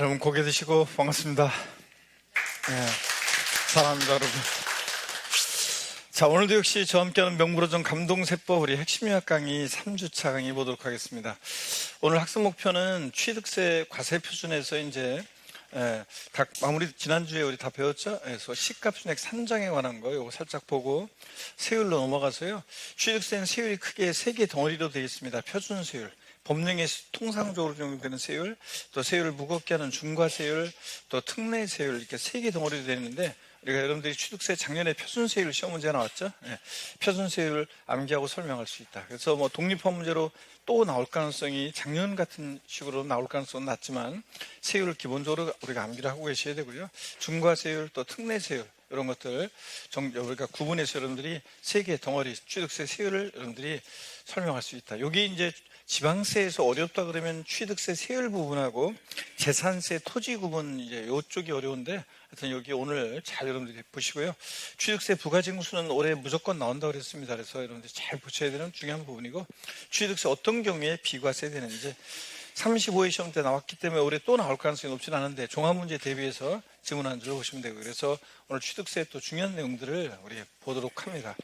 여러분 고개 드시고 반갑습니다. 사랑합니다 여러분. 자, 오늘도 역시 저와 함께하는 명불허전 감동세법 우리 핵심유학 강의 3주차 강의 보도록 하겠습니다. 오늘 학습 목표는 취득세 과세 표준에서 이제 각 마무리 지난주에 우리 다 배웠죠? 그래서 시가순액 산정에 관한 거 요거 살짝 보고 세율로 넘어가서요. 취득세는 세율이 크게 3개 덩어리로 되어 있습니다. 표준세율, 법령에 통상적으로 적용되는 세율, 또 세율을 무겁게 하는 중과세율, 또 특례세율, 이렇게 3개 덩어리로 되어 있는데, 우리가 여러분들이 취득세 작년에 표준세율 시험 문제 나왔죠? 표준세율을 암기하고 설명할 수 있다. 그래서 뭐 독립화 문제로 또 나올 가능성이 작년 같은 식으로 나올 가능성은 낮지만 세율을 기본적으로 우리가 암기를 하고 계셔야 되고요. 중과세율, 또 특례세율 이런 것들 우리가 구분해서 여러분들이 3개 덩어리 취득세 세율을 여러분들이 설명할 수 있다. 여기 이제 지방세에서 어렵다 그러면 취득세 세율 부분하고 재산세 토지 구분 이제 이쪽이 어려운데 하여튼 여기 오늘 잘 여러분들이 보시고요. 취득세 부가징수는 올해 무조건 나온다고 그랬습니다. 그래서 여러분들이 잘 보셔야 되는 중요한 부분이고, 취득세 어떤 경우에 비과세 되는지 35회 시험 때 나왔기 때문에 올해 또 나올 가능성이 높지는 않은데 종합문제 대비해서 지문한 줄 보시면 되고요. 그래서 오늘 취득세 또 중요한 내용들을 우리 보도록 합니다.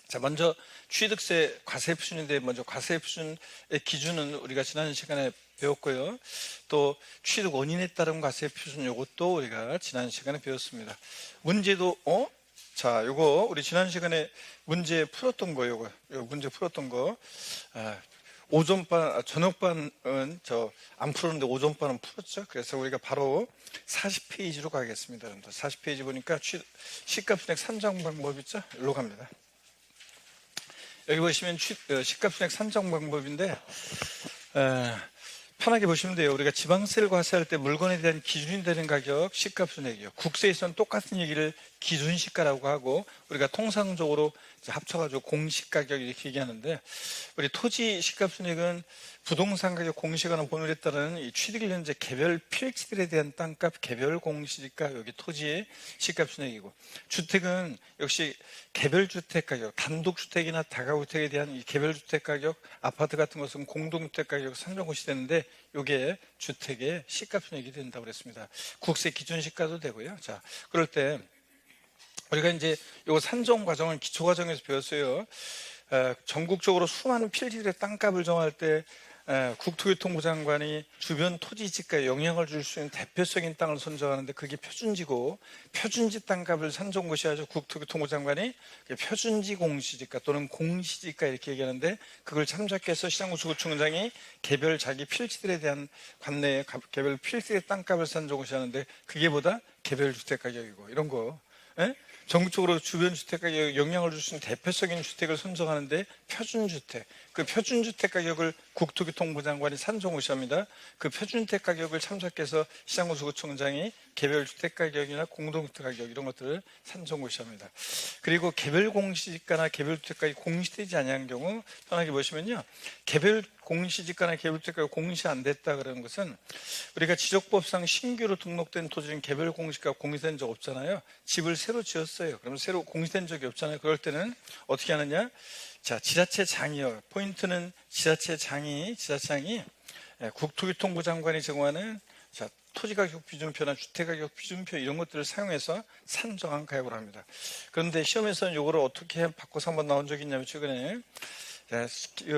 자, 먼저 취득세 과세 표준인데, 먼저 과세 표준의 기준은 우리가 지난 시간에 배웠고요. 또 취득 원인에 따른 과세 표준 요것도 우리가 지난 시간에 배웠습니다. 문제도 자, 요거 우리 지난 시간에 문제 풀었던 거, 요거 문제 풀었던 거. 오전반, 저녁반은 안 풀었는데 오전반은 풀었죠. 그래서 우리가 바로 40페이지로 가겠습니다. 40페이지 보니까 시가순액 산정 방법 있죠? 일로 갑니다. 여기 보시면 시가순액 산정 방법인데, 편하게 보시면 돼요. 우리가 지방세를 과세할 때 물건에 대한 기준이 되는 가격 시가순액이요. 국세에서는 똑같은 얘기를 기준시가라고 하고, 우리가 통상적으로 합쳐가지고 공시가격 이렇게 얘기하는데, 우리 토지 시가순액은 부동산 가격 공시가나 법률에 따른 이 취득일년제 개별 필지들에 대한 땅값 개별 공시지가 여기 토지의 시가순액이고, 주택은 역시 개별주택 가격, 단독주택이나 다가구주택에 대한 이 개별주택 가격, 아파트 같은 것은 공동주택 가격 산정고시 되는데 이게 주택의 시가순액이 된다고 그랬습니다. 국세 기준시가도 되고요. 자, 그럴 때 우리가 이제 요 산정 과정은 기초 과정에서 배웠어요. 전국적으로 수많은 필지들의 땅값을 정할 때 국토교통부 장관이 주변 토지지가에 영향을 줄 수 있는 대표적인 땅을 선정하는데 그게 표준지고, 표준지 땅값을 산정고시하죠. 국토교통부 장관이 표준지 공시지가 또는 공시지가 이렇게 얘기하는데, 그걸 참작해서 시장군수구청장이 개별 자기 필지들에 대한 관내에 개별 필지의 땅값을 산정고시하는데 그게 보다 개별 주택가격이고 이런 거. 전국적으로 주변 주택 가격에 영향을 줄 수 있는 대표적인 주택을 선정하는데 표준주택, 그 표준주택 가격을 국토교통부 장관이 산정고시합니다. 그 표준주택 가격을 참작해서 시장군수구청장이 개별 주택 가격이나 공동주택 가격 이런 것들을 산정고시합니다. 그리고 개별 공시지가나 개별 주택 가격이 공시되지 아니한 경우 편하게 보시면요, 개별 공시지가나 개별주택가가 공시 안 됐다 그러는 것은, 우리가 지적법상 신규로 등록된 토지는 개별 공시가 공시된 적 없잖아요. 집을 새로 지었어요. 그러면 새로 공시된 적이 없잖아요. 그럴 때는 어떻게 하느냐? 자, 지자체장이요. 포인트는 지자체장이 국토교통부 장관이 정하는 토지가격 비준표나 주택가격 비준표 이런 것들을 사용해서 산정한 가격을 합니다. 그런데 시험에서는 이거를 어떻게 바꿔서 한번 나온 적이 있냐면, 최근에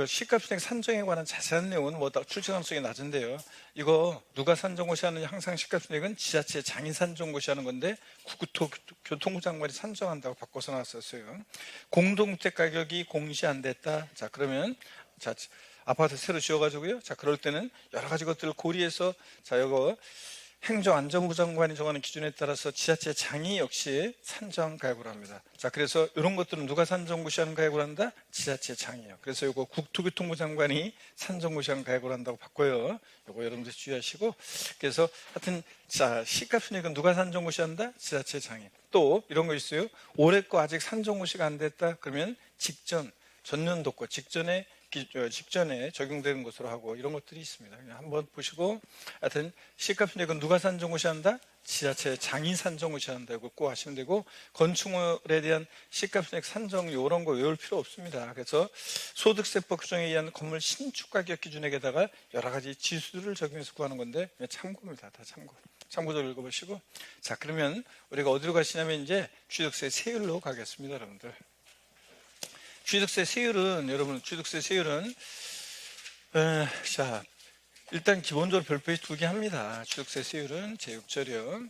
시가순액 산정에 관한 자세한 내용은 출제 가능성이 낮은데요. 이거 누가 산정고시하느냐? 항상 시가순액은 지자체장이 산정고시하는 건데 국토교통부 장관이 산정한다고 바꿔서 나왔었어요. 공동주택 가격이 공시 안 됐다. 자, 그러면 아파트 새로 지어가지고요. 자, 그럴 때는 여러 가지 것들을 고려해서 이거 행정안전부 장관이 정하는 기준에 따라서 지자체장이 역시 산정 가격을 합니다. 자, 그래서 이런 것들은 누가 산정고시하는 가격을 한다? 지자체장이에요. 그래서 이거 국토교통부 장관이 산정고시하는 가격을 한다고 바꿔요. 이거 여러분들 주의하시고, 그래서 하여튼 시가순액은 누가 산정고시한다? 지자체장이. 또 이런 거 있어요. 올해 거 아직 산정고시가 안 됐다 그러면 전년도 거 직전에 직전에 적용되는 것으로 하고 이런 것들이 있습니다. 그냥 한번 보시고 하여튼 시가 편익은 누가 산정무시한다? 지자체 장이 산정무시한다. 이거 꼭 아시면 되고 건축물에 대한 시가 편익 산정 이런 거 외울 필요 없습니다. 그래서 소득세법 규정에 의한 건물 신축 가격 기준에다가 여러 가지 지수들을 적용해서 구하는 건데 그냥 참고입니다. 다 참고. 참고도 읽어보시고 자 그러면 우리가 어디로 가시냐면 이제 취득세 세율로 가겠습니다. 여러분들 취득세 세율은 자 일단 기본적으로 별표에 2개 합니다. 취득세 세율은 제6절이요.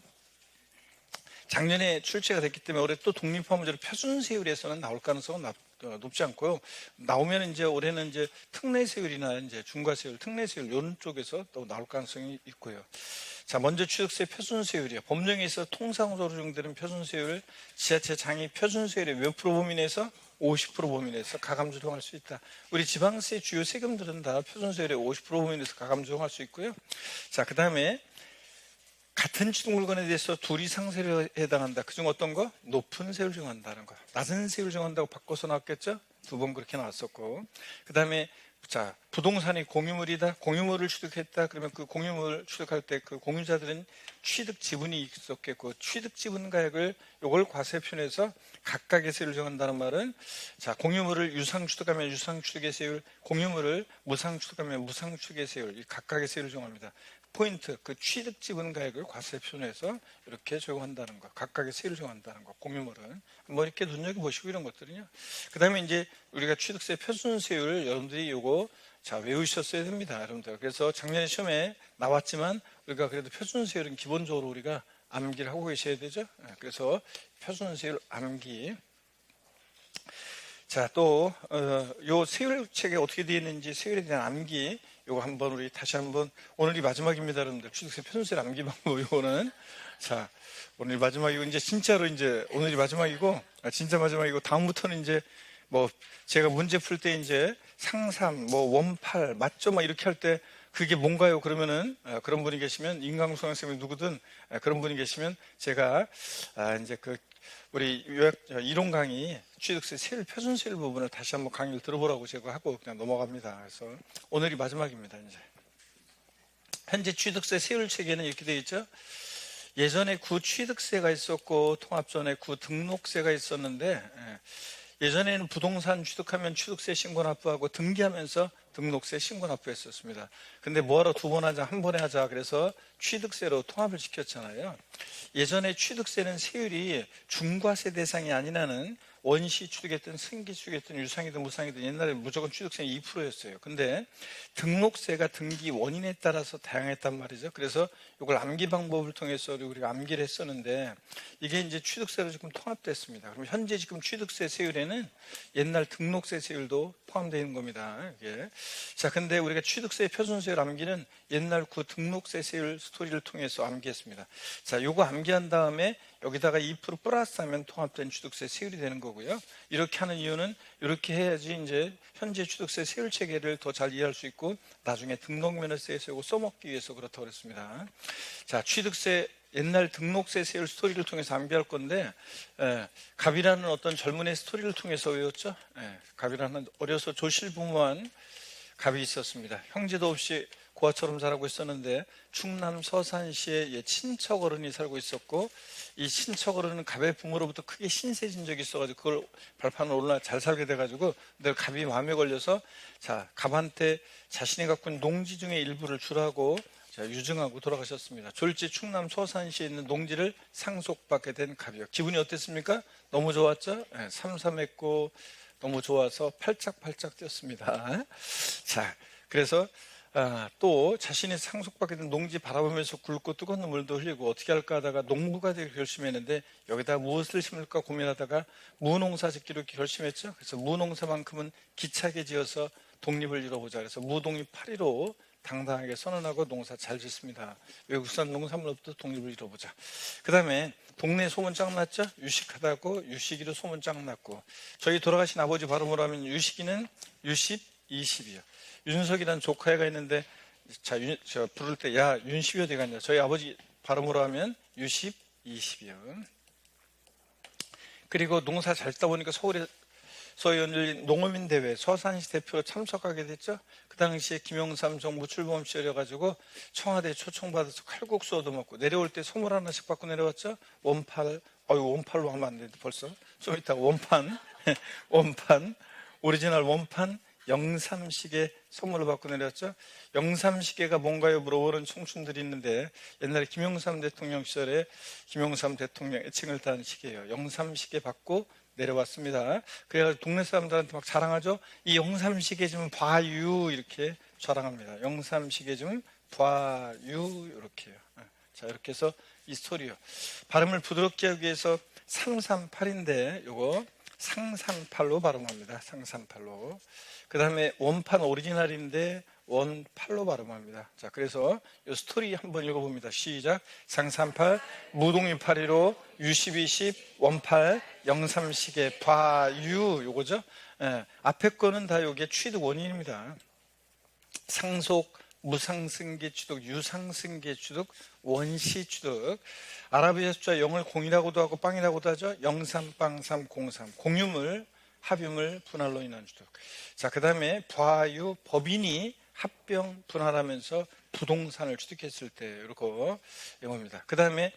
작년에 출제가 됐기 때문에 올해 또 독립화문제로 표준세율에서는 나올 가능성은 높지 않고요. 나오면 이제 올해는 이제 특례세율이나 이제 중과세율, 특례세율 이런 쪽에서 또 나올 가능성이 있고요. 자, 먼저 취득세 표준세율이요. 법령에 있어 통상적으로 적용되는 표준세율, 지자체 장이 표준세율의 몇 프로 범위 내에서 50% 범위 내에서 가감 조정할 수 있다. 우리 지방세 주요 세금들은 다 표준세율의 50% 범위 내에서 가감 조정할 수 있고요. 자, 그 다음에 같은 취득 물건에 대해서 둘 이상 세율에 해당한다. 그중 어떤 거? 높은 세율 정한다는 거. 낮은 세율 정한다고 바꿔서 나왔겠죠? 2번 그렇게 나왔었고. 그 다음에 자, 부동산이 공유물이다. 공유물을 취득했다. 그러면 그 공유물 취득할 때 그 공유자들은 취득 지분이 있었겠고 취득 지분 가액을 요걸 과세표현해서 각각의 세율을 정한다는 말은 자, 공유물을 유상 취득하면 유상 취득의 세율, 공유물을 무상 취득하면 무상 취득의 세율, 이 각각의 세율을 정합니다. 포인트, 그 취득 지분 가액을 과세표현해서 이렇게 적용한다는 거, 각각의 세율을 정한다는 거, 공유물은 뭐 이렇게 눈여겨보시고 이런 것들은요. 그 다음에 이제 우리가 취득세 표준세율 여러분들이 요거 자 외우셨어야 됩니다, 여러분들. 그래서 작년에 시험에 나왔지만 우리가 그래도 표준세율은 기본적으로 우리가 암기를 하고 계셔야 되죠. 그래서 표준세율 암기. 자, 또 요 세율 책에 어떻게 되어 있는지 세율에 대한 암기 요거 한번 우리 다시 한번 오늘이 마지막입니다, 여러분들. 취득세 표준세율 암기 방법 요거는 자 오늘 마지막이고 이제 진짜로 이제 오늘이 마지막이고 진짜 마지막이고 다음부터는 이제 뭐 제가 문제 풀 때 이제 상삼 뭐 원팔 맞죠 막 이렇게 할 때 그게 뭔가요? 그러면은 그런 분이 계시면 임강수 선생님이 누구든 그런 분이 계시면 제가 이제 그 우리 요약 이론 강의 취득세 세율 표준세율 부분을 다시 한번 강의를 들어보라고 제가 하고 그냥 넘어갑니다. 그래서 오늘이 마지막입니다. 이제 현재 취득세 세율 체계는 이렇게 되어 있죠. 예전에 구취득세가 있었고 통합 전에 구등록세가 있었는데 예전에는 부동산 취득하면 취득세 신고 납부하고 등기하면서 등록세 신고 납부했었습니다. 근데 뭐하러 2번 하자, 한 번에 하자. 그래서 취득세로 통합을 시켰잖아요. 예전에 취득세는 세율이 중과세 대상이 아니라는 원시 취득했든 승기 취득했든 유상이든 무상이든 옛날에 무조건 취득세 2%였어요. 근데 등록세가 등기 원인에 따라서 다양했단 말이죠. 그래서 이걸 암기 방법을 통해서 우리가 암기를 했었는데 이게 이제 취득세로 지금 통합됐습니다. 그럼 현재 지금 취득세 세율에는 옛날 등록세 세율도 포함되어 있는 겁니다. 이게. 자, 근데 우리가 취득세 표준세율 암기는 옛날 그 등록세 세율 스토리를 통해서 암기했습니다. 자, 요거 암기한 다음에 여기다가 2% 플러스 하면 통합된 취득세 세율이 되는 거고요. 이렇게 하는 이유는 이렇게 해야지 이제 현재 취득세 세율 체계를 더 잘 이해할 수 있고 나중에 등록면허세에서 이거 써먹기 위해서 그렇다고 그랬습니다. 자, 취득세 옛날 등록세 세율 스토리를 통해서 암기할 건데 갑이라는 어떤 젊은의 스토리를 통해서 외웠죠. 갑이라는 어려서 조실부무한 갑이 있었습니다. 형제도 없이 고아처럼 자라고 있었는데 충남 서산시에 친척 어른이 살고 있었고 이 친척 어른은 갑의 부모로부터 크게 신세진 적이 있어가지고 그걸 발판으로 올라 잘 살게 돼가지고 근데 갑이 마음에 걸려서 자 갑한테 자신이 갖고 있는 농지 중에 일부를 주라고 유증하고 돌아가셨습니다. 졸지 충남 서산시에 있는 농지를 상속받게 된 갑이요. 기분이 어땠습니까? 너무 좋았죠? 삼삼했고 너무 좋아서 팔짝팔짝 뛰었습니다. 자, 그래서 또 자신이 상속받게 된 농지 바라보면서 굵고 뜨거운 눈물도 흘리고 어떻게 할까 하다가 농부가 되기로 결심했는데 여기다 무엇을 심을까 고민하다가 무농사 짓기로 결심했죠. 그래서 무농사만큼은 기차게 지어서 독립을 이뤄보자. 그래서 무독립 8.15 당당하게 선언하고 농사 잘 짓습니다. 외국산 농산물로부터 독립을 이뤄보자. 그 다음에 동네 소문 짱 났죠? 유식하다고 유식이로 소문 짱 났고 저희 돌아가신 아버지 발음으로 하면 유식이는 유십, 20이요. 윤석이라는 조카애가 있는데 자, 저 부를 때 야 윤십이 어디 갔냐? 저희 아버지 발음으로 하면 유십, 20이요. 그리고 농사 잘 짓다 보니까 서울에 소위 열린 농어민 대회 서산시 대표로 참석하게 됐죠. 그 당시에 김영삼 정부 출범 시절이어가지고 청와대 초청받아서 칼국수 얻어먹고 내려올 때 선물 하나씩 받고 내려왔죠. 원팔, 원팔로 하면 안 되는데 벌써 좀 이따가 원판 원판 오리지널 원판 영삼시계 선물을 받고 내렸죠. 영삼시계가 뭔가요? 물어보는 청춘들이 있는데 옛날에 김영삼 대통령 시절에 김영삼 대통령 애칭을 딴 시계예요. 영삼시계 받고 내려왔습니다. 그래서 동네 사람들한테 막 자랑하죠. 이 영삼시계 좀 봐유 이렇게 자랑합니다. 영삼시계 좀 봐유 이렇게요. 자, 이렇게 해서 이 스토리요. 발음을 부드럽게 하기 위해서 338인데 요거 상삼팔로 발음합니다. 상삼팔로. 그 다음에 원판 오리지널인데 원팔로 발음합니다. 자, 그래서 이 스토리 한번 읽어봅니다. 시작. 상삼팔, 무동이 815, U1210, 원팔, 영삼시계, 봐유 요거죠. 예, 앞에 거는 다 요게 취득 원인입니다. 상속, 무상승계 취득, 유상승계 취득, 원시 취득. 아라비아 숫자 0을 0이라고도 하고 빵이라고도 하죠. 03빵303 공유물, 합유물, 분할로 인한 취득. 자, 그 다음에 부하유, 법인이 합병, 분할하면서 부동산을 취득했을 때 이렇게 이겁니다. 그 다음에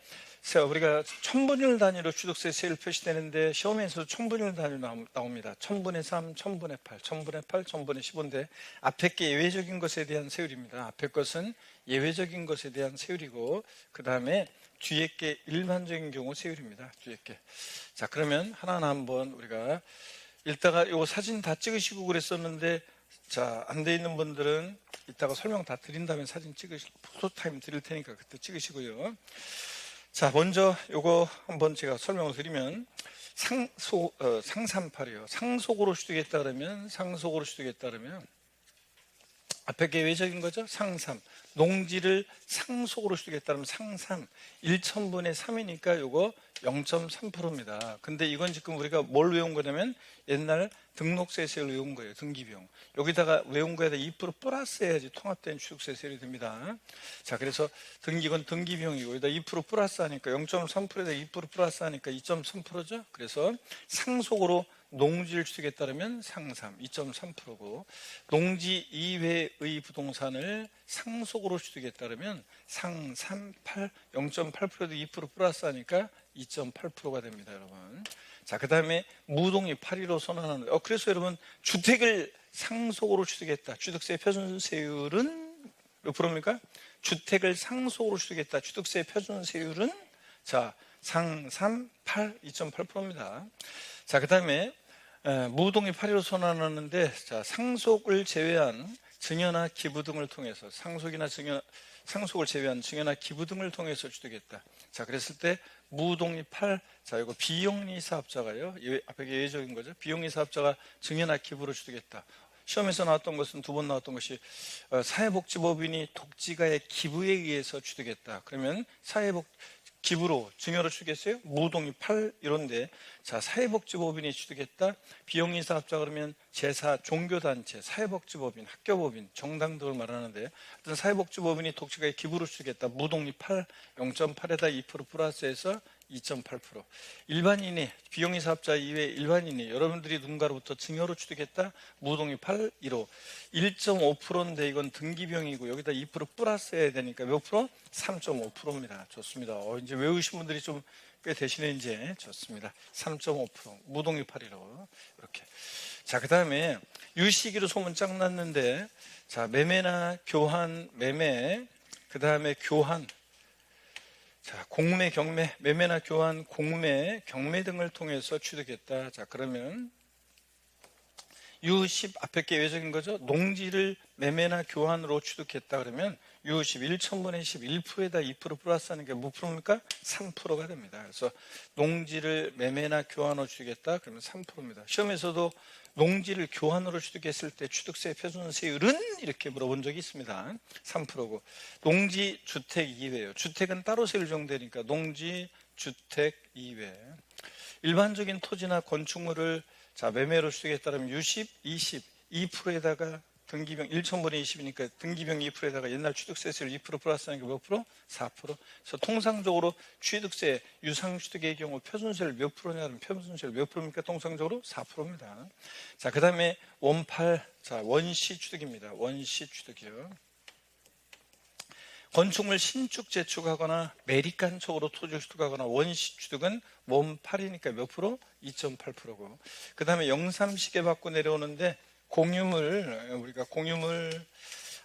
우리가 천분율 단위로 취득세 세율 표시되는데 시험에서도 천분율 단위로 나옵니다. 천분의 3, 천분의 8, 천분의 8, 천분의 15인데 앞에 게 예외적인 것에 대한 세율입니다. 앞에 것은 예외적인 것에 대한 세율이고 그 다음에 뒤에 게 일반적인 경우 세율입니다. 뒤에 게. 자, 그러면 하나하나 한번 우리가 읽다가 이 사진 다 찍으시고 그랬었는데 자, 안 돼 있는 분들은 이따가 설명 다 드린 다음에 사진 포토타임 드릴 테니까 그때 찍으시고요. 자, 먼저 요거 한번 제가 설명을 드리면 상삼팔이요. 상속으로 취득했다 그러면 상속으로 취득했다 그러면 앞에 게 예외적인 거죠. 상삼. 농지를 상속으로 취득했다 그러면 상삼. 1천분의 3이니까 요거 0.3%입니다. 근데 이건 지금 우리가 뭘 외운 거냐면 옛날 등록세세를 외운 거예요. 등기비용. 여기다가 외운 거에다 2% 플러스 해야지 통합된 취득세 세율이 됩니다. 자, 그래서 이건 등기비용이고 여기다 2% 플러스 하니까 0.3%에다 2% 플러스 하니까 2.3%죠. 그래서 상속으로 농지를 취득했다 그러면 상삼 2.3%고 농지 이외의 부동산을 상속으로 취득했다 그러면 상삼팔 0.8%에도 2% 플러스 하니까 2.8%가 됩니다, 여러분. 자, 그 다음에 무동이 8.15 선언하는 그래서 여러분 주택을 상속으로 취득했다. 취득세 표준세율은 몇 프로입니까? 주택을 상속으로 취득했다. 취득세 표준세율은 자, 상삼팔 2.8%입니다. 자, 그 다음에 무동이 8.15 선언하는데 자, 상속을 제외한 증여나 기부 등을 통해서 상속을 제외한 증여나 기부 등을 통해서 취득했다. 자, 그랬을 때 무동이 8, 자, 이거 비영리 사업자가요. 앞에 예외적인 거죠. 비영리 사업자가 증여나 기부로 취득했다. 시험에서 나왔던 것은 두 번 나왔던 것이 사회복지법인이 독지가의 기부에 의해서 취득했다. 그러면 기부로 증여로 취득했어요. 무동이 8 이런데 자, 사회복지법인이 취득했다. 비영리 사업자 그러면 제사, 종교단체, 사회복지법인, 학교법인, 정당 등을 말하는데 어떤 사회복지법인이 독지가의 기부로 취득했다. 무동이 8, 0.8에다 2% 플러스해서 2.8%. 일반인이 비영리 사업자 이외 일반인이 여러분들이 누군가로부터 증여로 취득했다. 무동이 8, 1호 1.5%인데 이건 등기비용이고 여기다 2% 플러스 해야 되니까 몇 프로? 3.5%입니다. 좋습니다. 이제 외우신 분들이 좀 꽤 되시네. 이제 좋습니다. 3.5% 무동이 8이라고 이렇게. 자, 그 다음에 유시기로 소문 짱 났는데 자, 매매나 교환, 매매 그 다음에 교환 자, 공매, 경매, 매매나 교환, 공매, 경매 등을 통해서 취득했다. 자, 그러면 U10 앞에 게 예외적인 거죠. 농지를 매매나 교환으로 취득했다 그러면 U10 1천분의 10 1%에다 2% 플러스 하는 게 몇 프로입니까? 3%가 됩니다. 그래서 농지를 매매나 교환으로 취득했다 그러면 3%입니다. 시험에서도 농지를 교환으로 취득했을 때 취득세 표준세율은 이렇게 물어본 적이 있습니다. 3%고 농지, 주택 이외요. 주택은 따로 세율 정되니까 농지, 주택 이외. 일반적인 토지나 건축물을 자, 매매로 취득했다 그러면 U10, 20, 2%에다가 등기병 1,000분의 20이니까 등기병 2%에다가 옛날 취득세율 2% 플러스하니까 몇 프로? 4%. 그래서 통상적으로 취득세, 유상취득의 경우 표준세율 몇 프로냐면 표준세율 몇 프로입니까? 통상적으로 4%입니다. 자, 그 다음에 원팔, 자, 원시취득입니다. 원시취득이요. 건축물 신축 재축하거나 매립간척으로 토지를 취득하거나 원시취득은 원팔이니까 몇 프로? 2.8%고. 그 다음에 영삼시계 받고 내려오는데 공유물, 우리가 공유물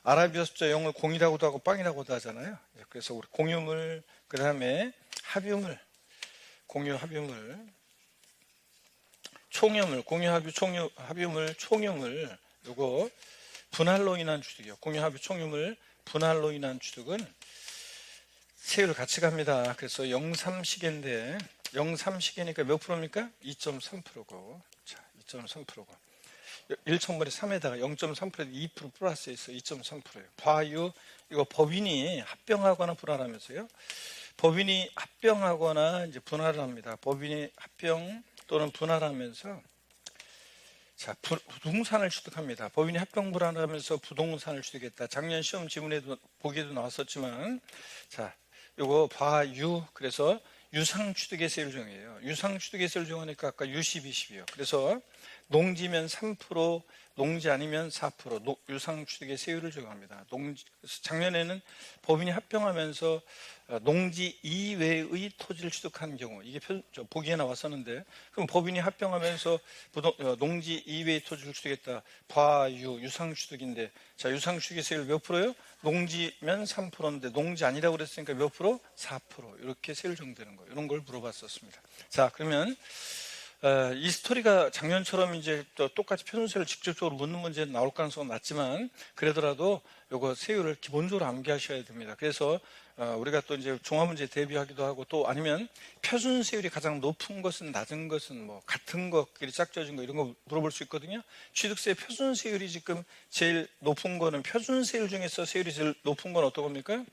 아라비아 숫자 0을 공이라고도 하고 빵이라고도 하잖아요. 그래서 우리 공유물, 그 다음에 합유물, 공유 합유물, 총유물, 공유 합유 총유 합유물, 총유물, 요거 분할로 인한 취득이요. 공유 합유 총유물 분할로 인한 취득은 세율 같이 갑니다. 그래서 0,3시계인데 0,3시계니까 몇 프로입니까? 2.3%고. 자, 2.3%고. 1,000분의 3에다가 0.3%, 2% 플러스해서 2.3%예요. 과유, 이거 법인이 합병하거나 분할하면서요. 법인이 합병하거나 이제 분할을 합니다. 법인이 합병 또는 분할하면서 자, 부동산을 취득합니다. 법인이 합병 분할하면서 부동산을 취득했다. 작년 시험 지문에도 보기에도 나왔었지만, 자, 요거 과유, 그래서 유상취득의 세율 정의예요. 유상취득의 세율 정하니까 아까 U10, 20이요. 그래서 농지면 3%, 농지 아니면 4%, 유상취득의 세율을 정합니다. 작년에는 법인이 합병하면서 농지 이외의 토지를 취득한 경우, 이게 보기에 나왔었는데, 그럼 법인이 합병하면서 농지 이외의 토지를 취득했다. 과유, 유상취득인데, 자, 유상취득의 세율 몇 프로요? 농지면 3%인데, 농지 아니라고 그랬으니까 몇 프로? 4%. 이렇게 세율 정되는 거예요. 이런 걸 물어봤었습니다. 자, 그러면 이 스토리가 작년처럼 이제 똑같이 표준세를 직접적으로 묻는 문제는 나올 가능성은 낮지만 그러더라도 요거 세율을 기본적으로 암기하셔야 됩니다. 그래서 우리가 또 이제 종합문제 대비하기도 하고 또 아니면 표준세율이 가장 높은 것은 낮은 것은 뭐 같은 것끼리 짝져진 거 이런 거 물어볼 수 있거든요. 취득세 표준세율이 지금 제일 높은 거는 표준세율 중에서 세율이 제일 높은 건 어떤 겁니까?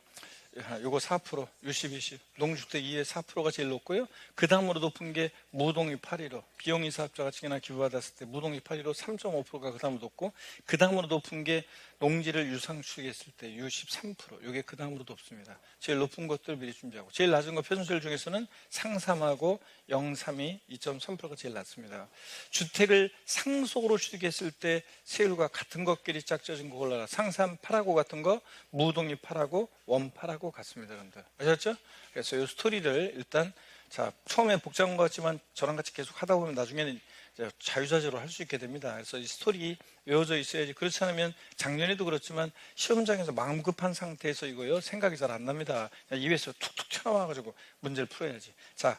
요거 4%, U10, 20, 농주택 2에 4%가 제일 높고요. 그 다음으로 높은 게 무동이 8.15, 비용이 사업자가 증여나 기부받았을 때 무동이 8.15, 3.5%가 그 다음으로 높고, 그 다음으로 높은 게 농지를 유상취득했을 때 U13%, 요게 그 다음으로 높습니다. 제일 높은 것들 미리 준비하고, 제일 낮은 거 표준세율 중에서는 상삼하고 032, 2.3%가 제일 낮습니다. 주택을 상속으로 취득했을 때 세율과 같은 것끼리 짝져진 거 골라라. 상삼 8하고 같은 거, 무동이 8하고 원팔하고 같습니다. 여러분들 아셨죠? 그래서 이 스토리를 일단 자, 처음에 복잡한 것 같지만 저랑 같이 계속 하다 보면 나중에는 자유자재로 할 수 있게 됩니다. 그래서 이 스토리 외워져 있어야지. 그렇지 않으면 작년에도 그렇지만 시험장에서 마음 급한 상태에서 이거요 생각이 잘 안 납니다. 입에서 툭툭 튀어나와가지고 문제를 풀어야지. 자,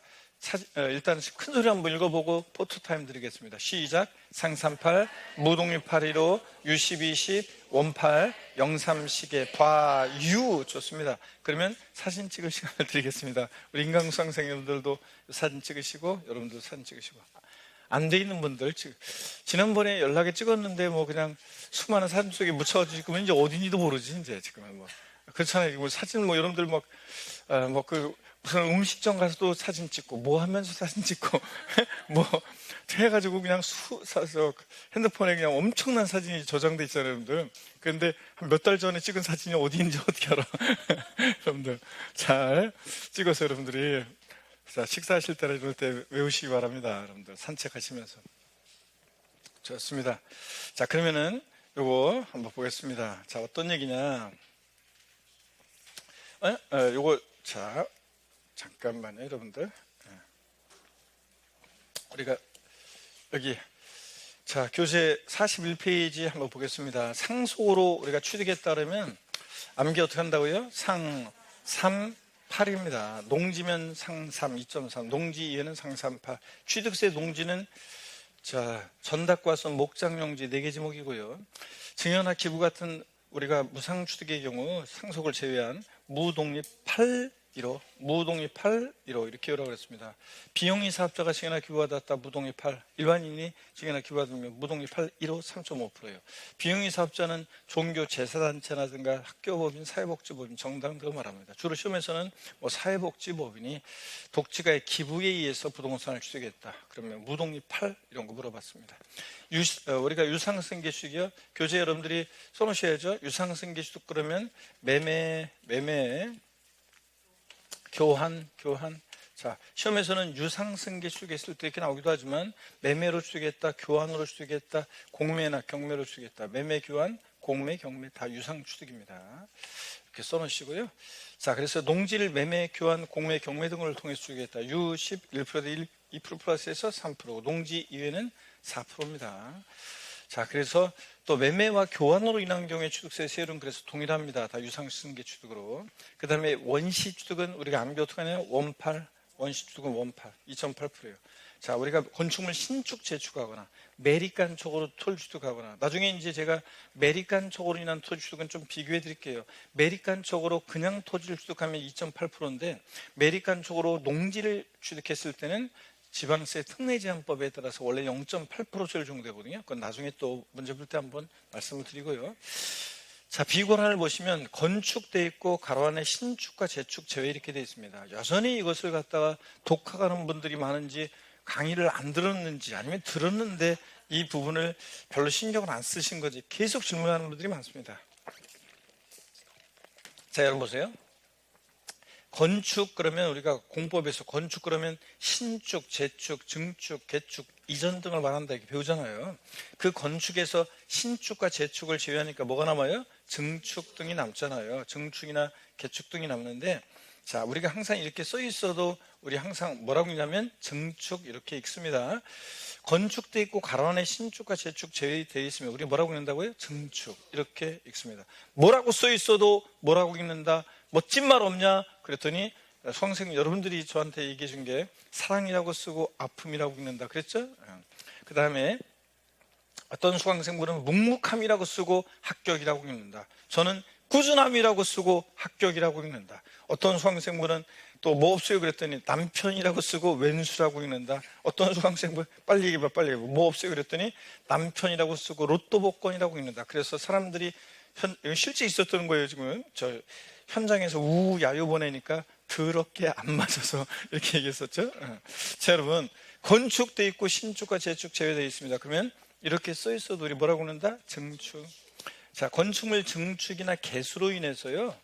일단 큰 소리 한번 읽어보고 포토타임 드리겠습니다. 시작. 상삼팔, 무동이 815, U12, 20, 원팔, 03시계, 과유. 좋습니다. 그러면 사진 찍을 시간을 드리겠습니다. 우리 인강수강 선생님들도 사진 찍으시고 여러분도 사진 찍으시고 안 돼 있는 분들 지난번에 연락에 찍었는데 뭐 그냥 수많은 사진 속에 묻혀가지고 이제 어딘지도 모르지 이제 지금은 뭐 그렇잖아요. 뭐 사진 뭐 여러분들 무슨 음식점 가서도 사진 찍고 뭐 하면서 사진 찍고 뭐 해가지고 그냥 핸드폰에 그냥 엄청난 사진이 저장돼 있잖아요, 여러분들. 그런데 몇 달 전에 찍은 사진이 어디 있는지 어떻게 알아? 여러분들 잘 찍어서 여러분들이 자, 식사하실 때나 이럴 때 외우시기 바랍니다. 여러분들 산책하시면서. 좋습니다. 자, 그러면은 요거 한번 보겠습니다. 자, 어떤 얘기냐? 요거 자, 잠깐만요, 여러분들. 우리가 여기 자, 교재 41페이지 한번 보겠습니다. 상속으로 우리가 취득했다 그러면 암기 어떻게 한다고요? 상 3 8입니다. 농지면 상삼 2.3, 농지 2에는 상삼 8. 취득세 농지는 자, 전답과선 목장용지 4개 지목이고요. 증여나 기부 같은 우리가 무상취득의 경우 상속을 제외한 무독립 8, 1호, 무동의 8, 1호 이렇게 오라고 그랬습니다. 비영리 사업자가 증여나 기부받았다 무동의 8, 일반인이 증여나 기부받으면 무동의 8, 1호 3.5%예요. 비영리 사업자는 종교 제사단체라든가 학교법인, 사회복지법인, 정당 등을 말합니다. 주로 시험에서는 사회복지법인이 독지가의 기부에 의해서 부동산을 취득했다. 그러면 무동의 8 이런 거 물어봤습니다. 우리가 유상생계주택이요. 교재 여러분들이 써놓으셔야죠. 유상생계주택 그러면 매매, 교환. 자, 시험에서는 유상승계 취득했을 때 이렇게 나오기도 하지만 매매로 취득했다, 교환으로 취득했다, 공매나 경매로 취득했다. 매매, 교환, 공매, 경매 다 유상 취득입니다. 이렇게 써놓으시고요. 자, 그래서 농지를 매매, 교환, 공매, 경매 등을 통해서 취득했다. 유 11%대 2% 플러스에서 3%, 농지 이외는 4%입니다. 자, 그래서 또 매매와 교환으로 인한 경우에 취득세 세율은 그래서 동일합니다. 다 유상승계 취득으로. 그 다음에 원시 취득은 우리가 암기 어떻게 하냐면 원팔, 원시 취득은 원팔, 2.8%예요. 자, 우리가 건축물 신축 재축하거나 매립간 쪽으로 토지 취득하거나 나중에 이제 제가 매립간 쪽으로 인한 토지 취득은 좀 비교해 드릴게요. 매립간 쪽으로 그냥 토지를 취득하면 2.8%인데 매립간 쪽으로 농지를 취득했을 때는 지방세 특례제한법에 따라서 원래 0.8%를 적용되거든요. 그건 나중에 또 문제 풀 때 한번 말씀을 드리고요. 자, 비권한을 보시면 건축돼 있고 가로 안에 신축과 재축 제외 이렇게 되어 있습니다. 여전히 이것을 갖다가 독학하는 분들이 많은지 강의를 안 들었는지 아니면 들었는데 이 부분을 별로 신경을 안 쓰신 건지 계속 질문하는 분들이 많습니다. 자, 여러분 보세요. 건축 그러면 우리가 공법에서 건축 그러면 신축, 재축, 증축, 개축, 이전 등을 말한다 이렇게 배우잖아요. 그 건축에서 신축과 재축을 제외하니까 뭐가 남아요? 증축 등이 남잖아요. 증축이나 개축 등이 남는데 자, 우리가 항상 이렇게 써 있어도 우리 항상 뭐라고 읽냐면 증축 이렇게 읽습니다. 건축돼 있고 가로 안에 신축과 재축 제외되어 있으면 우리 뭐라고 읽는다고요? 증축 이렇게 읽습니다. 뭐라고 써 있어도 뭐라고 읽는다? 멋진 말 없냐? 그랬더니 수강생 여러분들이 저한테 얘기해 준 게 사랑이라고 쓰고 아픔이라고 읽는다 그랬죠? 그 다음에 어떤 수강생분은 묵묵함이라고 쓰고 합격이라고 읽는다. 저는 꾸준함이라고 쓰고 합격이라고 읽는다. 어떤 수강생분은 또 뭐 없어요 그랬더니 남편이라고 쓰고 왼수라고 읽는다. 어떤 수강생분 빨리 얘기해봐 빨리 얘기해봐. 뭐 없어요 그랬더니 남편이라고 쓰고 로또 복권이라고 읽는다. 그래서 사람들이 실제 있었던 거예요. 지금 저 현장에서 야유 보내니까 더럽게 안 맞아서 이렇게 얘기했었죠. 자, 여러분 건축돼 있고 신축과 재축 제외되어 있습니다. 그러면 이렇게 써 있어도 우리 뭐라고 읽는다? 증축. 자, 건축물 증축이나 개수로 인해서요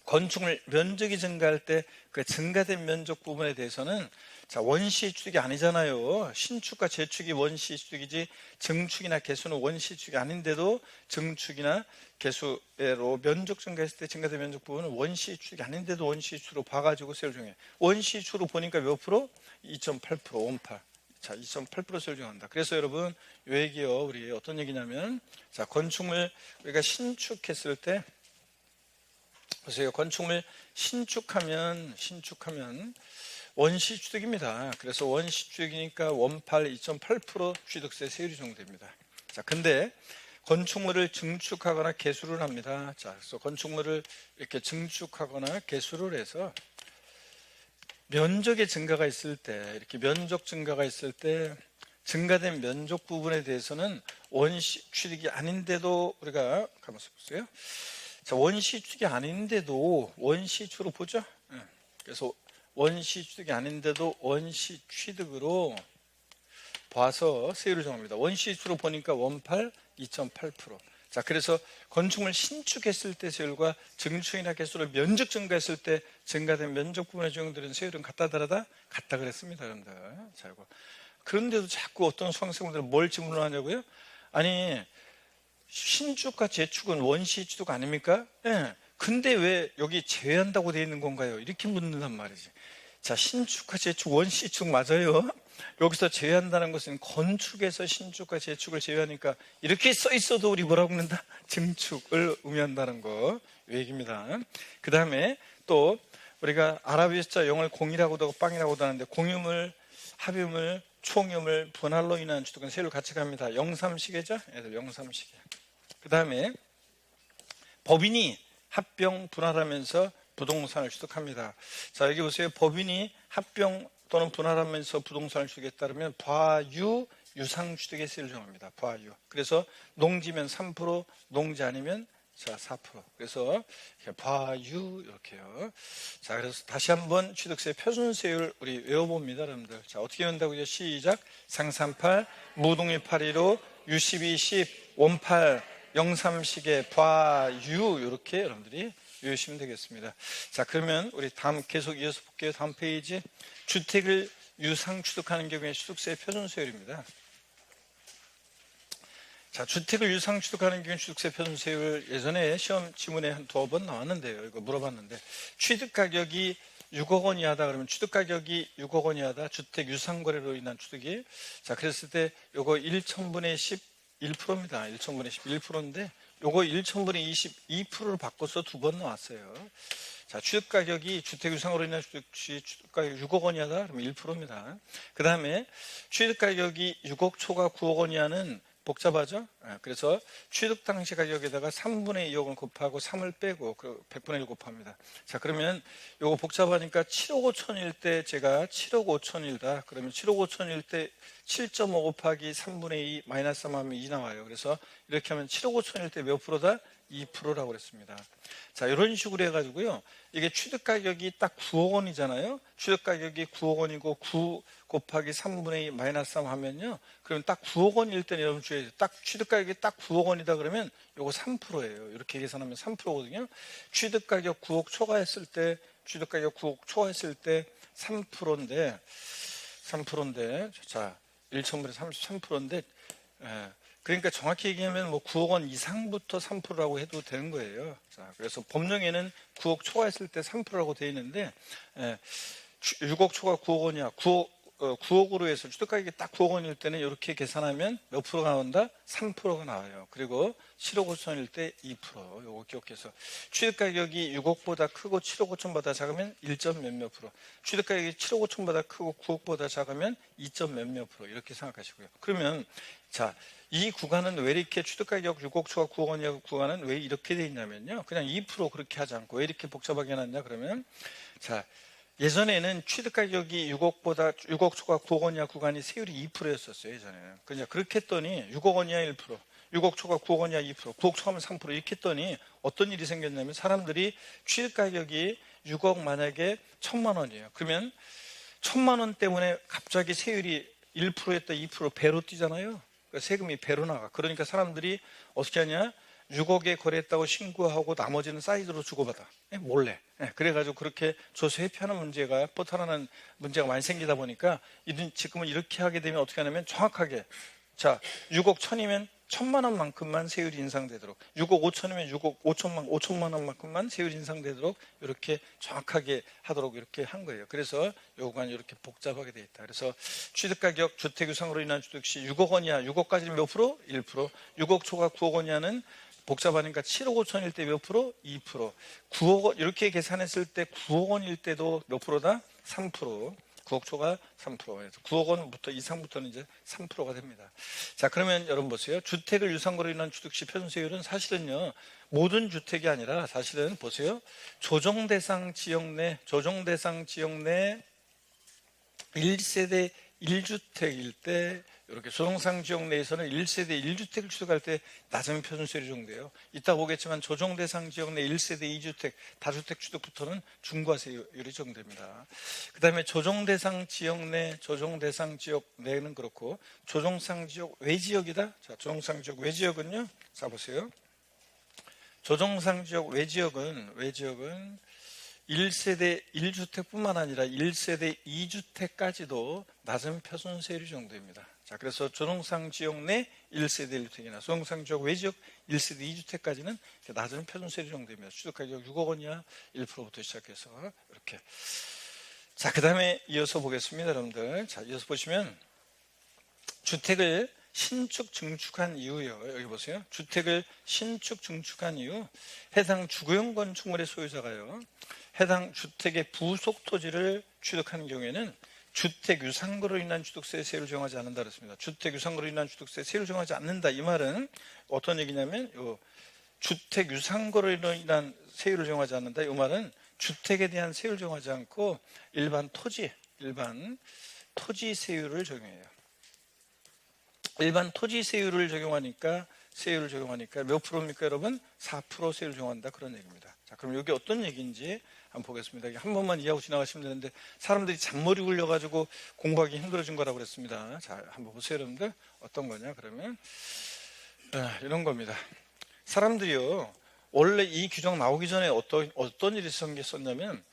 건축물 면적이 증가할 때 그 증가된 면적 부분에 대해서는 자, 원시 취득이 아니잖아요. 신축과 재축이 원시 취득이지 증축이나 개수는 원시 취득이 아닌데도 증축이나 개수로 면적 증가했을 때 증가된 면적 부분은 원시 취득이 아닌데도 원시 취득으로 봐가지고 세율 정해. 원시 취득으로 보니까 몇 프로? 2.8%, 원팔. 자, 2.8% 세율 정한다. 그래서 여러분 이 얘기요 우리 어떤 얘기냐면 자, 건축물 우리가 신축했을 때 보세요. 건축물 신축하면 원시 취득입니다. 그래서 원시 취득이니까 원팔 2.8% 취득세 세율이 적용됩니다. 자, 근데 건축물을 증축하거나 개수를 합니다. 자, 그래서 건축물을 이렇게 증축하거나 개수를 해서 면적의 증가가 있을 때 이렇게 면적 증가가 있을 때 증가된 면적 부분에 대해서는 원시 취득이 아닌데도 우리가 가만히 보세요. 자, 원시 취득이 아닌데도 원시 취득으로 보죠. 그래서 원시 취득이 아닌데도 원시 취득으로 봐서 세율을 정합니다. 원시 취득으로 보니까 원팔 2.8%. 자, 그래서 건축물 신축했을 때 세율과 증축이나 개수를 면적 증가했을 때 증가된 면적 부분에 적용되는 세율은 같다 다르다? 같다 그랬습니다, 여러분들. 자, 이거. 그런데도 자꾸 어떤 수강생분들은 뭘 질문을 하냐고요? 아니, 신축과 재축은 원시 취득 아닙니까? 예. 근데 왜 여기 제외한다고 되어 있는 건가요? 이렇게 묻는단 말이지. 자, 신축과 재축 원시 취득 맞아요. 여기서 제외한다는 것은 건축에서 신축과 재축을 제외하니까 이렇게 써 있어도 우리 뭐라고 읽는다? 증축을 의미한다는 거 이 얘기입니다. 그 다음에 또 우리가 아랍의 숫자 0을 공이라고도 하고 빵이라고도 하는데 공유물, 합유물, 총유물, 분할로 인한 취득은 세율 같이 갑니다. 0,3시계죠? 애들 0,3시계. 그 다음에 법인이 합병 분할하면서 부동산을 취득합니다. 자, 여기 보세요. 법인이 합병 또는 분할하면서 부동산을 취득에 따르면 과유 유상취득의 세율을 정합니다. 과유. 그래서 농지면 3%, 농지 아니면 자 4%. 그래서 과유 이렇게요. 자, 그래서 다시 한번 취득세 표준세율 우리 외워봅니다, 여러분들. 자, 어떻게 외운다고요? 시작. 상38 무동일 815 U12 10 원팔 03시계 과유 이렇게 여러분들이 외우시면 되겠습니다. 자, 그러면 우리 다음 계속 이어서 볼게요. 다음 페이지. 주택을 유상 취득하는 경우에 취득세 표준세율입니다. 자, 주택을 유상 취득하는 경우 취득세 표준세율 예전에 시험 지문에 한 2번 나왔는데요. 이거 물어봤는데 취득 가격이 6억 원 이하다 그러면 취득 가격이 6억 원 이하다. 주택 유상 거래로 인한 취득이. 자, 그랬을 때 요거 1천분의 11%입니다. 1천분의 11%인데 요거 1천분의 22%를 바꿔서 2번 나왔어요. 자, 취득 가격이 주택 유상으로 인한 취득 가격 6억 원 이하다 그러면 1%입니다. 그 다음에 취득 가격이 6억 초과 9억 원 이하는 복잡하죠? 그래서 취득 당시 가격에다가 3분의 2억을 곱하고 3을 빼고 100분의 1 곱합니다. 자, 그러면 요거 복잡하니까 7억 5천일 때 제가 7억 5천이다. 그러면 7억 5천일 때 7.5 곱하기 3분의 2 마이너스 3 하면 2 나와요. 그래서 이렇게 하면 7억 5천일 때 몇 프로다? 2%라고 그랬습니다. 자, 이런 식으로 해가지고요. 이게 취득 가격이 딱 9억 원이잖아요. 취득 가격이 9억 원이고 9 곱하기 3분의 2 마이너스 3 하면요. 그러면 딱 9억 원일 때는 여러분 주의해요. 딱 취득 가격이 딱 9억 원이다 그러면 요거 3%예요. 이렇게 계산하면 3%거든요. 취득 가격 9억 초과했을 때, 취득 가격 9억 초과했을 때 3%인데, 자, 1천분의 33%인데, 그러니까 정확히 얘기하면 뭐 9억 원 이상부터 3%라고 해도 되는 거예요. 자, 그래서 법령에는 9억 초과했을 때 3%라고 되어 있는데 6억 초과 9억 원이야. 9억으로 해서 취득가격이 딱 9억 원일 때는 이렇게 계산하면 몇 프로가 나온다? 3%가 나와요. 그리고 7억 5천일 때 2%. 요거 기억해서 취득가격이 6억보다 크고 7억 5천보다 작으면 1점 몇몇 프로. 취득가격이 7억 5천보다 크고 9억보다 작으면 2점 몇몇 프로. 이렇게 생각하시고요. 그러면 자, 이 구간은 왜 이렇게 취득가격 6억 초과 9억 원이야 구간은 왜 이렇게 돼 있냐면요. 그냥 2% 그렇게 하지 않고 왜 이렇게 복잡하게 해놨냐 그러면 자, 예전에는 취득가격이 6억 초과 9억 원 이하 구간이 세율이 2%였었어요. 예전에는. 그냥 그렇게 했더니 6억 원 이하 1%, 6억 초과 9억 원 이하 2%, 9억 초과하면 3% 이렇게 했더니 어떤 일이 생겼냐면 사람들이 취득가격이 6억 만약에 1,000만 원이에요. 그러면 1,000만 원 때문에 갑자기 세율이 1%였다 2% 배로 뛰잖아요. 그러니까 세금이 배로 나가. 그러니까 사람들이 어떻게 하냐? 6억에 거래했다고 신고하고 나머지는 사이드로 주고받아. 몰래. 그래가지고 그렇게 조세 회피하는 문제가 포탈하는 문제가 많이 생기다 보니까 지금은 이렇게 하게 되면 어떻게 하냐면 정확하게 자 6억 1천이면 1,000만 원만큼만 세율이 인상되도록 6억 5천이면 6억 5천만 원만큼만 세율이 인상되도록 이렇게 정확하게 하도록 이렇게 한 거예요. 그래서 요구가 이렇게 복잡하게 돼 있다. 그래서 취득가격 주택 유상으로 인한 취득 시 6억 원 이하 6억까지는 몇 프로? 1%. 6억 초과 9억 원 이하는 복잡하니까 7억 5천일 때 몇 프로? 2%. 9억 원 이렇게 계산했을 때 9억 원일 때도 몇 프로다? 3%. 9억 초과 3%. 9억 원부터 이상부터는 이제 3%가 됩니다. 자, 그러면 여러분 보세요. 주택을 유상거래로 인한 취득시 표준세율은 사실은요, 모든 주택이 아니라 사실은 보세요. 조정대상 지역 내 1세대 1주택일 때 이렇게 조정상 지역 내에서는 1세대 1주택을 취득할 때 낮은 표준세율이 적용돼요. 이따 보겠지만 조정대상 지역 내 1세대 2주택, 다주택 취득부터는 중과세율이 적용됩니다. 그 다음에 조정대상 지역 내는 그렇고 조정상 지역 외지역이다. 자, 조정상 지역 외지역은요. 자, 보세요. 조정상 지역 외지역은 1세대 1주택뿐만 아니라 1세대 2주택까지도 낮은 표준세율이 적용됩니다. 자, 그래서 조정상 지역 내 1세대 1주택이나 조정상 지역 외지역 1세대 2주택까지는 낮은 표준세율이 적용됩니다. 취득가격 6억 원 이하 1%부터 시작해서 이렇게. 자, 그 다음에 이어서 보겠습니다, 여러분들. 자, 이어서 보시면 주택을 신축 증축한 이유요. 여기 보세요. 주택을 신축 증축한 이유. 해당 주거용 건축물의 소유자가요. 해당 주택의 부속 토지를 취득하는 경우에는 주택 유상거로 인한 취득세 세율을 정하지 않는다 그랬습니다. 주택 유상거로 인한 취득세 세율을 정하지 않는다. 이 말은 어떤 얘기냐면 주택 유상거로 인한 세율을 정하지 않는다. 이 말은 주택에 대한 세율을 적용하지 않고 일반 토지 세율을 적용해요. 일반 토지 세율을 적용하니까 몇 프로입니까, 여러분? 4% 세율을 적용한다, 그런 얘기입니다. 자, 그럼 이게 어떤 얘기인지 한번 보겠습니다. 한 번만 이해하고 지나가시면 되는데, 사람들이 잔머리 굴려가지고 공부하기 힘들어진 거라고 그랬습니다. 자, 한번 보세요, 여러분들. 어떤 거냐, 그러면 이런 겁니다. 사람들이요, 원래 이 규정 나오기 전에 어떤 일이 있었냐면,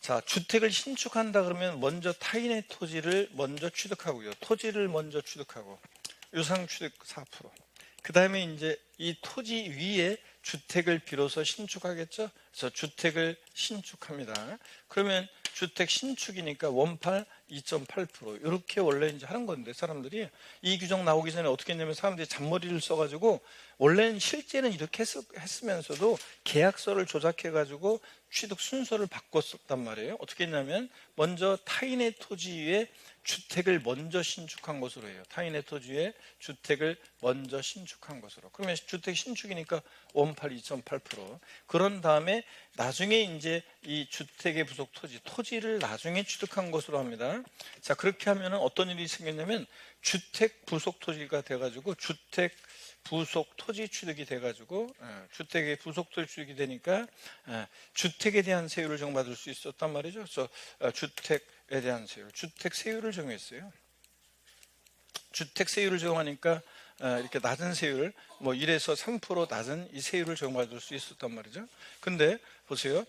자, 주택을 신축한다 그러면 먼저 타인의 토지를 먼저 취득하고요. 토지를 먼저 취득하고 유상 취득 4%. 그 다음에 이제 이 토지 위에 주택을 비로소 신축하겠죠. 그래서 주택을 신축합니다. 그러면 주택 신축이니까 원팔 2.8% 이렇게 원래 이제 하는 건데, 사람들이 이 규정 나오기 전에 어떻게 했냐면 사람들이 잔머리를 써가지고 원래는 실제는 이렇게 했으면서도 계약서를 조작해가지고 취득 순서를 바꿨었단 말이에요. 어떻게 했냐면 먼저 타인의 토지 위에 주택을 먼저 신축한 것으로 해요. 타인의 토지에 주택을 먼저 신축한 것으로. 그러면 주택 신축이니까 원팔 2.8%. 그런 다음에 나중에 이제 이 주택의 부속 토지를 나중에 취득한 것으로 합니다. 자, 그렇게 하면은 어떤 일이 생겼냐면 주택 부속 토지가 돼가지고 주택 부속 토지 취득이 돼가지고 주택의 부속 토지 취득이 되니까 주택에 대한 세율을 적용받을 수 있었단 말이죠. 그래서 주택에 대한 세율, 주택 세율을 적용했어요. 주택 세율을 적용하니까 이렇게 낮은 세율, 뭐 1에서 3% 낮은 이 세율을 적용받을 수 있었단 말이죠. 근데 보세요.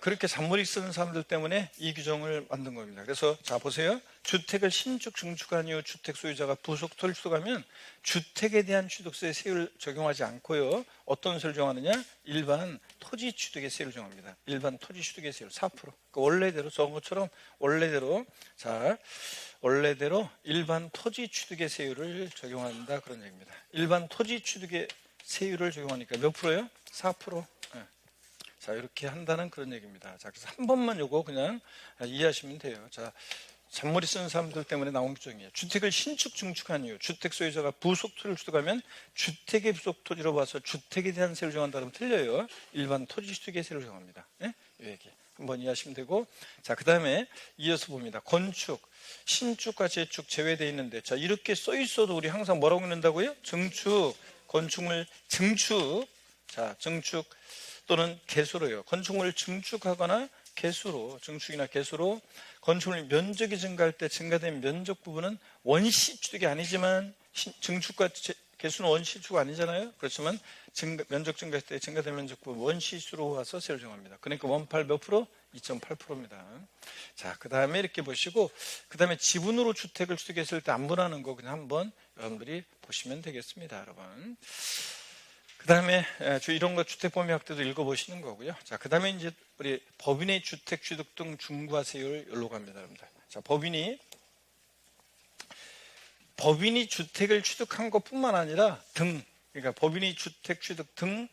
그렇게 잔머리 쓰는 사람들 때문에 이 규정을 만든 겁니다. 그래서 자, 보세요. 주택을 신축, 증축한 이후 주택 소유자가 부속 토지를 취득하면 주택에 대한 취득세 세율을 적용하지 않고요. 어떤 세율을 적용하느냐? 일반 토지 취득의 세율을 적용합니다. 일반 토지 취득의 세율 4%. 그러니까 원래대로 적은 것처럼 원래대로 일반 토지 취득의 세율을 적용한다, 그런 얘기입니다. 일반 토지 취득의 세율을 적용하니까 몇 프로예요? 4%. 자, 이렇게 한다는 그런 얘기입니다. 자, 그래서 한 번만 요거 그냥 이해하시면 돼요. 자, 잔머리 쓰는 사람들 때문에 나온 규정이에요. 주택을 신축, 증축한 이후 주택 소유자가 부속 토지를 취득하면 주택의 부속 토지로 봐서 주택에 대한 세율을 정한다 그러면 틀려요. 일반 토지 취득의 세율을 정합니다. 네? 이 얘기 한번 이해하시면 되고, 자, 그 다음에 이어서 봅니다. 건축, 신축과 재축 제외되어 있는데, 자, 이렇게 써 있어도 우리 항상 뭐라고 읽는다고요? 증축, 건축물 증축, 자, 증축 또는 개수로요. 건축물을 증축하거나 개수로, 증축이나 개수로 건축물 면적이 증가할 때 증가된 면적 부분은 원시 취득이 아니지만, 증축과 개수는 원시 취득 아니잖아요. 그렇지만 면적 증가할 때 증가된 면적 부분 원시수로 와서 세율 정합니다. 그러니까 원팔 몇 프로? 2.8%입니다. 자, 그 다음에 이렇게 보시고, 그 다음에 지분으로 주택을 취득했을 때 안분하는 거 그냥 한번 여러분들이 보시면 되겠습니다, 여러분. 그 다음에 이런 거 주택법인학 때도 읽어보시는 거고요. 자, 그 다음에 이제 우리 법인의 주택 취득 등 중과세율 여기로 갑니다, 여러분들. 자, 법인이 주택을 취득한 것뿐만 아니라 그러니까 법인이 주택 취득 등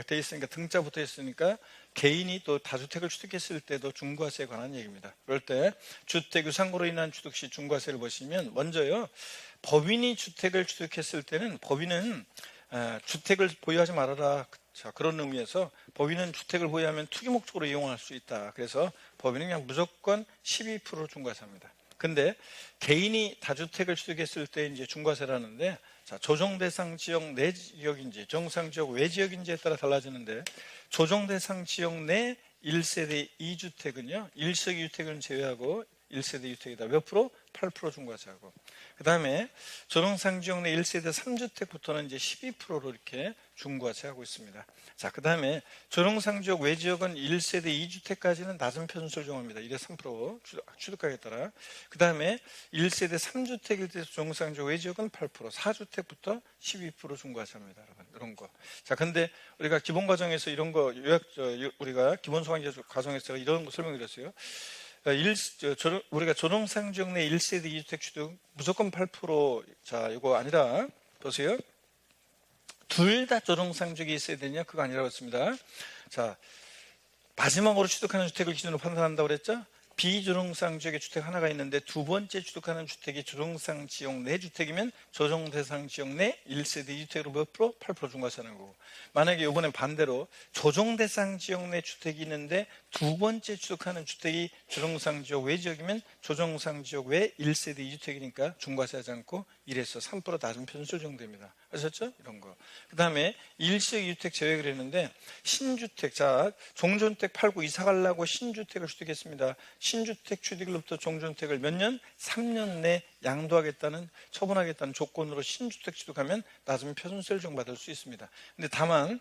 돼 있으니까 등자 붙어 있으니까 개인이 또 다주택을 취득했을 때도 중과세에 관한 얘기입니다. 그럴 때 주택 유상으로 인한 취득 시 중과세를 보시면, 먼저요, 법인이 주택을 취득했을 때는 법인은 주택을 보유하지 말아라. 자, 그런 의미에서 법인은 주택을 보유하면 투기 목적으로 이용할 수 있다. 그래서 법인은 그냥 무조건 12% 중과세합니다. 근데 개인이 다주택을 취득했을 때 이제 중과세라는데, 자, 조정 대상 지역 내 지역인지 정상 지역 외 지역인지에 따라 달라지는데, 조정 대상 지역 내 1세대 2주택은요, 1세대 2주택은 제외하고 1세대 유택이다. 몇 프로? 8% 중과세하고, 그 다음에 조정상 지역 내 1세대 3주택부터는 이제 12%로 이렇게 중과세하고 있습니다. 자, 그 다음에 조정상 지역 외 지역은 1세대 2주택까지는 낮은 편수를 적용합니다. 1에 3% 취득가에 따라. 그 다음에 1세대 3주택일 때 조정상 지역 외 지역은 8%, 4주택부터 12% 중과세합니다, 여러분. 이런 거. 자, 근데 우리가 기본 과정에서 이런 거 우리가 기본 소관계 과정에서 이런 거 설명드렸어요. 우리가 조정상 지역 내 1세대 2주택 취득 무조건 8%. 자, 이거 아니라 보세요. 둘 다 조정상 지역에 있어야 되냐? 그거 아니라고 했습니다. 자, 마지막으로 취득하는 주택을 기준으로 판단한다고 그랬죠? 비조정상 지역에 주택 하나가 있는데 두 번째 취득하는 주택이 조정상 지역 내 주택이면 조정 대상 지역 내 1세대 2주택으로 몇 프로? 8% 중과세하는 거고, 만약에 이번엔 반대로 조정 대상 지역 내 주택이 있는데 두 번째 취득하는 주택이 조정상지역 외 지역이면 조정상지역 외 1세대 2주택이니까 중과세하지 않고 1에서 3% 낮은 편수를 적용됩니다. 아셨죠? 이런 거. 그 다음에 1식 2주택 제외를 했는데 신주택, 자 종전주택 팔고 이사 가려고 신주택을 취득했습니다. 신주택 취득일로부터 종전주택을 몇 년? 3년 내 양도하겠다는, 처분하겠다는 조건으로 신주택 취득하면 낮은 편수를 적용받을 수 있습니다. 근데 다만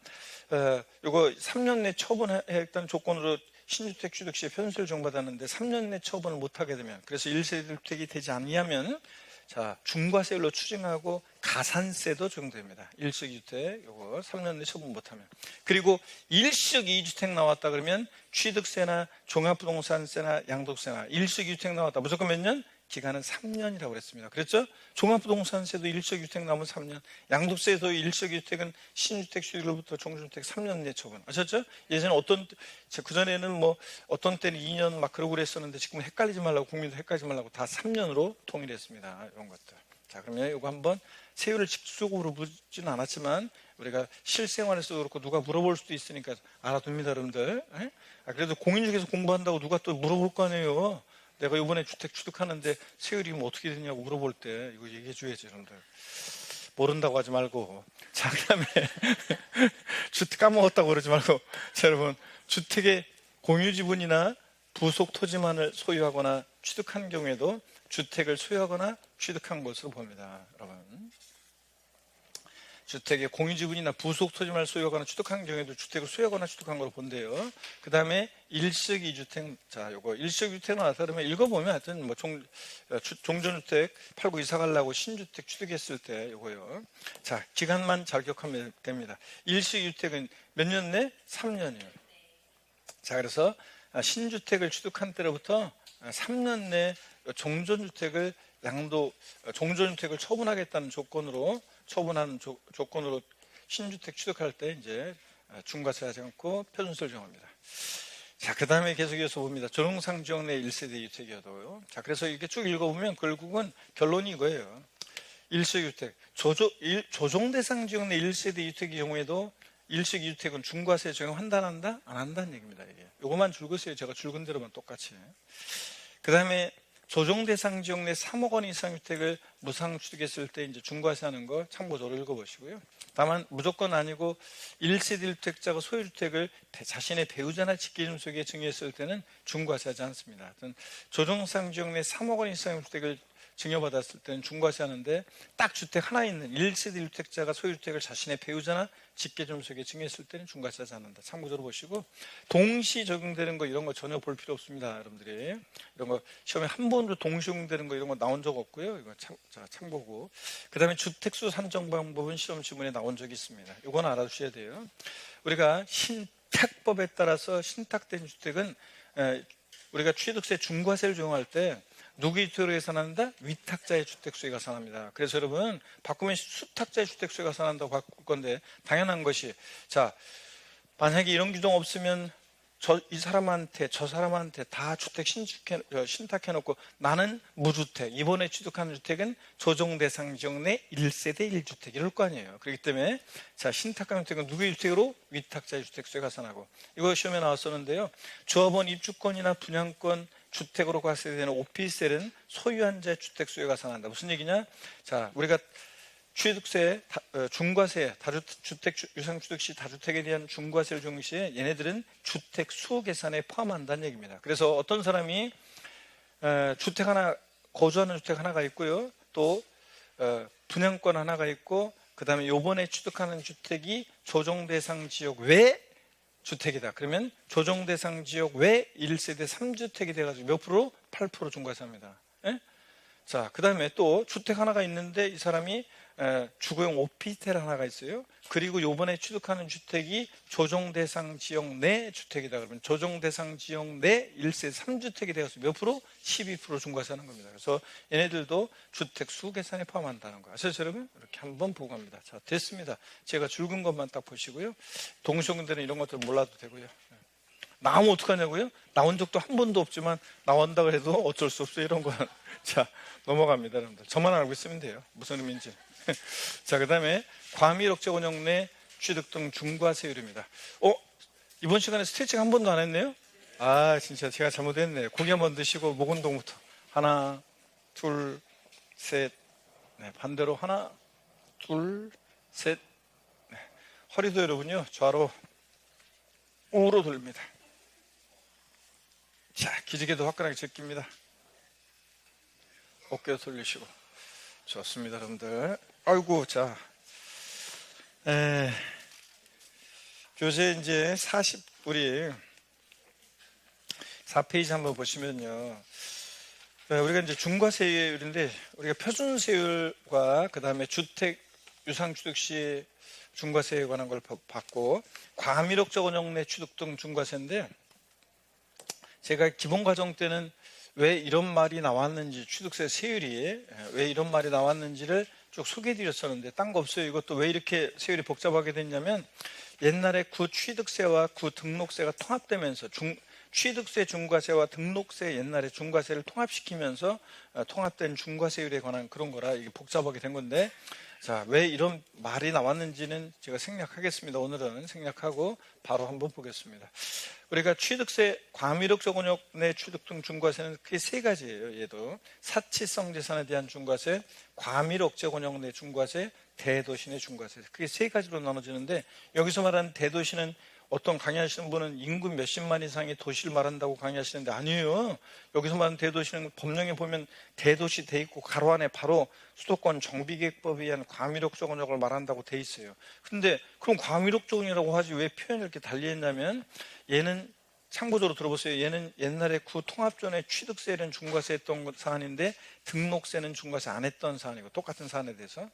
이거 3년 내 처분하겠다는 조건으로 신주택 취득 시에 편수를 적용받았는데 3년 내 처분을 못하게 되면, 그래서 1세대 주택이 되지 않으면 자 중과세율로 추징하고 가산세도 적용됩니다. 1식 2주택 요거 3년 내 처분 못하면. 그리고 1식 2주택 나왔다 그러면 취득세나 종합부동산세나 양도세나 1식 2주택 나왔다 무조건 몇 년? 기간은 3년이라고 그랬습니다. 그랬죠? 종합부동산세도 1식 2주택 나오면 3년, 양도세도 1식 2주택은 신주택 취득일로부터 종주택 3년 내 처분. 아셨죠? 예전에 그전에는 뭐 어떤 때는 2년 막 그러고 그랬었는데 지금은 헷갈리지 말라고, 국민도 헷갈리지 말라고 다 3년으로 통일했습니다. 이런 것들. 자, 그러면 이거 한번 세율을 직접적으로 묻지는 않았지만 우리가 실생활에서도 그렇고 누가 물어볼 수도 있으니까 알아둡니다, 여러분들. 그래도 공인중개사 공부한다고 누가 또 물어볼 거 아니에요. 내가 이번에 주택 취득하는데 세율이 뭐 어떻게 되냐고 물어볼 때 이거 얘기해 줘야지, 여러분들. 모른다고 하지 말고. 자, 그다음에 주택 까먹었다고 그러지 말고. 자, 여러분, 주택의 공유지분이나 부속 토지만을 소유하거나 취득한 경우에도 주택을 소유하거나 취득한 것으로 봅니다, 여러분. 주택의 공유지분이나 부속 토지만을 소유하거나 취득한 경우에도 주택을 소유하거나 취득한 걸로 본대요. 그 다음에 1식 2주택, 자, 요거 1식 2주택 나왔다 그러면 읽어보면 하여튼 뭐 종전주택 팔고 이사 가려고 신주택 취득했을 때 요거요. 자, 기간만 잘 기억하면 됩니다. 1식 2주택은 몇 년 내? 3년이에요. 자, 그래서 신주택을 취득한 때로부터 3년 내 종전주택을 종전주택을 처분하겠다는 조건으로 신주택 취득할 때 이제 중과세 하지 않고 표준세를 정합니다. 자, 그 다음에 계속해서 봅니다. 조정상 지역 내 1세대 2주택이어도요. 자, 그래서 이렇게 쭉 읽어보면 결국은 결론이 이거예요. 1식 2주택. 조정대상 지역 내 1세대 2주택의 경우에도 1식 2주택은 중과세 적용한다, 안 한다? 안 한다는 얘기입니다. 이게. 요것만 줄거세요. 제가 줄근 대로만 똑같이. 그 다음에 조정대상 지역 내 3억 원 이상 주택을 무상 취득했을 때 이제 중과세하는 거 참고적으로 읽어보시고요. 다만 무조건 아니고 1세대 1주택자가 소유주택을 자신의 배우자나 직계존속에 증여했을 때는 중과세하지 않습니다. 조정상 지역 내 3억 원 이상의 주택을 증여받았을 때는 중과세하는데 딱 주택 하나 있는 1세대 1주택자가 소유주택을 자신의 배우자나 직계존속에 증여했을 때는 중과세하지 않는다. 참고적으로 보시고 동시 적용되는 거 이런 거 전혀 볼 필요 없습니다. 여러분들이 이런 거 시험에 한 번도 동시 적용되는 거 이런 거 나온 적 없고요. 이거 참고고. 그 다음에 주택수 산정 방법은 시험 지문에 나온 적이 있습니다. 이건 알아두셔야 돼요. 우리가 신탁법에 따라서 신탁된 주택은 우리가 취득세 중과세를 적용할 때 누구의 주택으로 계산한다? 위탁자의 주택수에 계산합니다. 그래서 여러분 바꾸면 수탁자의 주택수에 계산한다고 바꿀 건데 당연한 것이, 자, 만약에 이런 규정 없으면 이 사람한테 저 사람한테 다 주택 신탁해놓고 나는 무주택, 이번에 취득한 주택은 조정대상 지역 내 1세대 1주택 이럴 거 아니에요. 그렇기 때문에 자, 신탁한 주택은 누구의 주택으로? 위탁자의 주택수에 계산하고. 이거 시험에 나왔었는데요. 조합원 입주권이나 분양권 주택으로 과세되는 오피스텔은 소유한 자의 주택수에 계산한다. 무슨 얘기냐? 자, 우리가 취득세, 중과세, 다주택 유상취득 시 다주택에 대한 중과세를 적용 시에 얘네들은 주택 수 계산에 포함한다는 얘기입니다. 그래서 어떤 사람이 주택 하나, 거주하는 주택 하나가 있고요. 또 분양권 하나가 있고 그 다음에 요번에 취득하는 주택이 조정대상 지역 외 주택이다. 그러면 조정대상 지역 외 1세대 3주택이 돼가지고 몇 프로? 8% 중과세합니다. 예? 자, 그 다음에 또 주택 하나가 있는데 이 사람이 주거용 오피스텔 하나가 있어요. 그리고 요번에 취득하는 주택이 조정대상 지역 내 주택이다. 그러면 조정대상 지역 내 1세 3주택이 되어서 몇 프로? 12% 중과세하는 겁니다. 그래서 얘네들도 주택 수 계산에 포함한다는 거예요. 그래서 여러분 이렇게 한번 보고 갑니다. 자, 됐습니다. 제가 줄근 것만 딱 보시고요. 동시용들은 이런 것들 몰라도 되고요. 나오면 어떡하냐고요? 나온 적도 한 번도 없지만 나온다고 해도 어쩔 수 없어요. 이런 거는. 자, 넘어갑니다. 여러분들. 저만 알고 있으면 돼요. 무슨 의미인지. 자, 그 다음에 과밀억제 원형 내 취득 등 중과세율입니다. 이번 시간에 스트레칭 한 번도 안 했네요? 아, 진짜 제가 잘못했네. 고기 한번 드시고 목 운동부터. 하나, 둘, 셋. 네, 반대로 하나, 둘, 셋. 네. 허리도 여러분요, 좌로, 우로 돌립니다. 자, 기지개도 화끈하게 제낍니다. 어깨 돌리시고. 좋습니다, 여러분들. 아이고, 자. 교재 이제 우리 4페이지 한번 보시면요. 우리가 이제 중과세율인데, 우리가 표준세율과 그 다음에 주택, 유상취득 시 중과세에 관한 걸 봤고, 과밀옥적 원형 내 취득 등 중과세인데, 제가 기본 과정 때는 왜 이런 말이 나왔는지, 취득세 세율이 왜 이런 말이 나왔는지를 쭉 소개해 드렸었는데, 딴 거 없어요. 이것도 왜 이렇게 세율이 복잡하게 됐냐면, 옛날에 구취득세와 구등록세가 통합되면서 취득세 중과세와 등록세 옛날에 중과세를 통합시키면서 통합된 중과세율에 관한 그런 거라 이게 복잡하게 된 건데, 자, 왜 이런 말이 나왔는지는 제가 생략하겠습니다. 오늘은 생략하고 바로 한번 보겠습니다. 우리가 취득세, 과밀옥적 원형 내 취득 등 중과세는 크게 세 가지예요. 얘도 사치성 재산에 대한 중과세, 과밀옥적 원형 내 중과세, 대도시 내 중과세, 크게 세 가지로 나눠지는데, 여기서 말하는 대도시는 어떤 강의하시는 분은 인구 몇십만 이상의 도시를 말한다고 강의하시는데, 아니에요. 여기서 말하는 대도시는 법령에 보면 대도시 돼 있고 가로 안에 바로 수도권 정비계획법에 의한 과밀옥적 원형을 말한다고 돼 있어요. 근데 그럼 과밀옥적 원형이라고 하지 왜 표현을 이렇게 달리 했냐면, 얘는 참고적으로 들어보세요. 얘는 옛날에 구통합전에 취득세는 중과세 했던 사안인데 등록세는 중과세 안 했던 사안이고, 똑같은 사안에 대해서.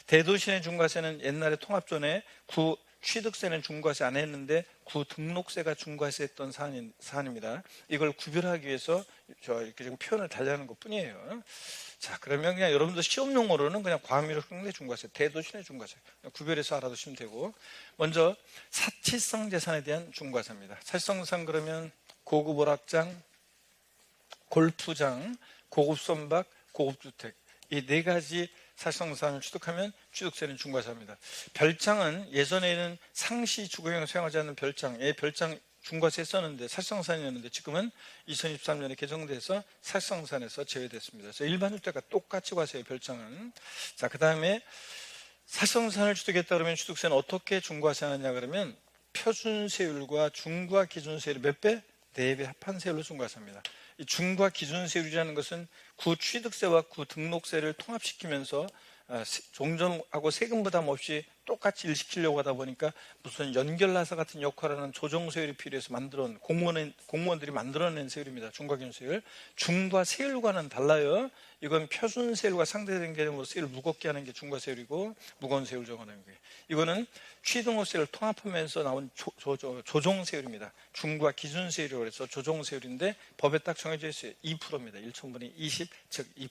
대도시 내 중과세는 옛날에 통합전에 취득세는 중과세 안 했는데 구등록세가 중과세 했던 사안입니다. 이걸 구별하기 위해서 이렇게 지금 표현을 달리하는 것 뿐이에요. 자, 그러면 그냥 여러분들 시험 용어로는 그냥 과밀옥적 내 중과세, 대도시 내 중과세 구별해서 알아두시면 되고, 먼저 사치성 재산에 대한 중과세입니다. 사치성 재산 그러면 고급 오락장, 골프장, 고급 선박, 고급 주택, 이 네 가지 사치성 재산을 취득하면 취득세는 중과세입니다. 별장은 예전에는 상시 주거용에 사용하지 않는 별장 중과세 했었는데 사치성산이었는데, 지금은 2023년에 개정돼서 사치성산에서 제외됐습니다. 그래서 일반 주택과 똑같이 과세해요, 별장은. 자, 그 다음에 사치성산을 취득했다 그러면 취득세는 어떻게 중과세하느냐 그러면 표준세율과 중과 기준세율 몇 배? 4배 합한 세율로 중과세합니다. 이 중과 기준세율이라는 것은 구취득세와 구등록세를 통합시키면서 종전하고 세금 부담 없이 똑같이 일시키려고 하다 보니까 무슨 연결나사 같은 역할을 하는 조정세율이 필요해서 만들어낸, 공무원들이 만들어낸 세율입니다. 중과 기준세율. 중과 세율과는 달라요. 이건 표준세율과 상대된 개념으로 세율을 무겁게 하는 게 중과세율이고, 무거운 세율 정하는 게, 이거는 취등록세를 통합하면서 나온 조정세율입니다. 중과 기준세율이라고 해서 조정세율인데 법에 딱 정해져 있어요. 2%입니다. 1천분의 20, 즉 2%.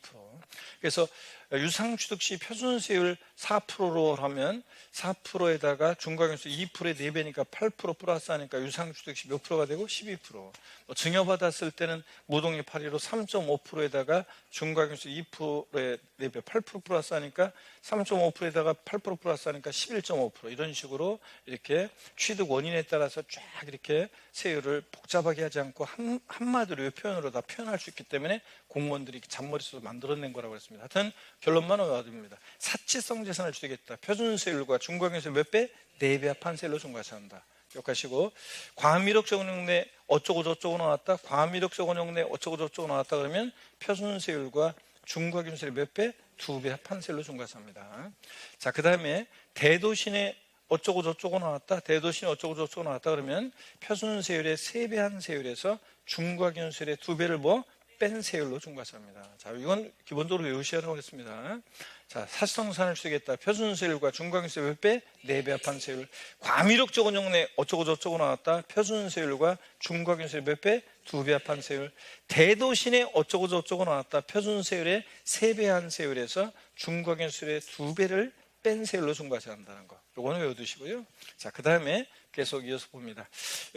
그래서 유상취득 시 표준세율 4%로 하면 4%에다가 중과기준세 2%의 4배니까 8% 플러스 하니까 유상취득 시 몇 프로가 되고 12%. 증여받았을 때는 무동의 8%로 3.5%에다가 중과기준세 2%의 4배 8% 플러스 하니까 3.5%에다가 8% 플러스 하니까 11.5%, 이런 식으로 이렇게 취득 원인에 따라서 쫙 이렇게 세율을 복잡하게 하지 않고 한마디로 이 표현으로 다 표현할 수 있기 때문에 공무원들이 잔머리수로 만들어낸 거라고 했습니다. 하여튼 결론만 얻어듭니다. 사치성 재산을 취득했다. 표준세율과 중과기준세 몇 배? 4배 합한 세율로 중과세한다. 기억하시고, 과밀옥적 원형 내 어쩌고 저쩌고 나왔다. 과밀옥적 원형 내 어쩌고 저쩌고 나왔다 그러면 표준세율과 중과기준세 몇 배? 2배 합한 세율로 중과세합니다. 자, 그 다음에 대도시 내 어쩌고 저쩌고 나왔다. 대도시 내 어쩌고 저쩌고 나왔다 그러면 표준세율의 3배 한 세율에서 중과기준세율의 2배를 뺀 세율로 중과세합니다. 자, 이건 기본적으로 외우셔야 하겠습니다. 자, 사치성산을 취득했다. 표준세율과 중과기준세 몇 배? 4배 합한 세율. 과밀옥적 원형 내 어쩌고 저쩌고 나왔다. 표준세율과 중과기준세 몇 배? 2배 합한 세율. 대도시 내 어쩌고 저쩌고 나왔다. 표준세율의 3배 한 세율에서 중과기준세의 2배를 뺀 세율로 중과세한다는 거. 요거는 외워두시고요. 자, 그 다음에 계속 이어서 봅니다.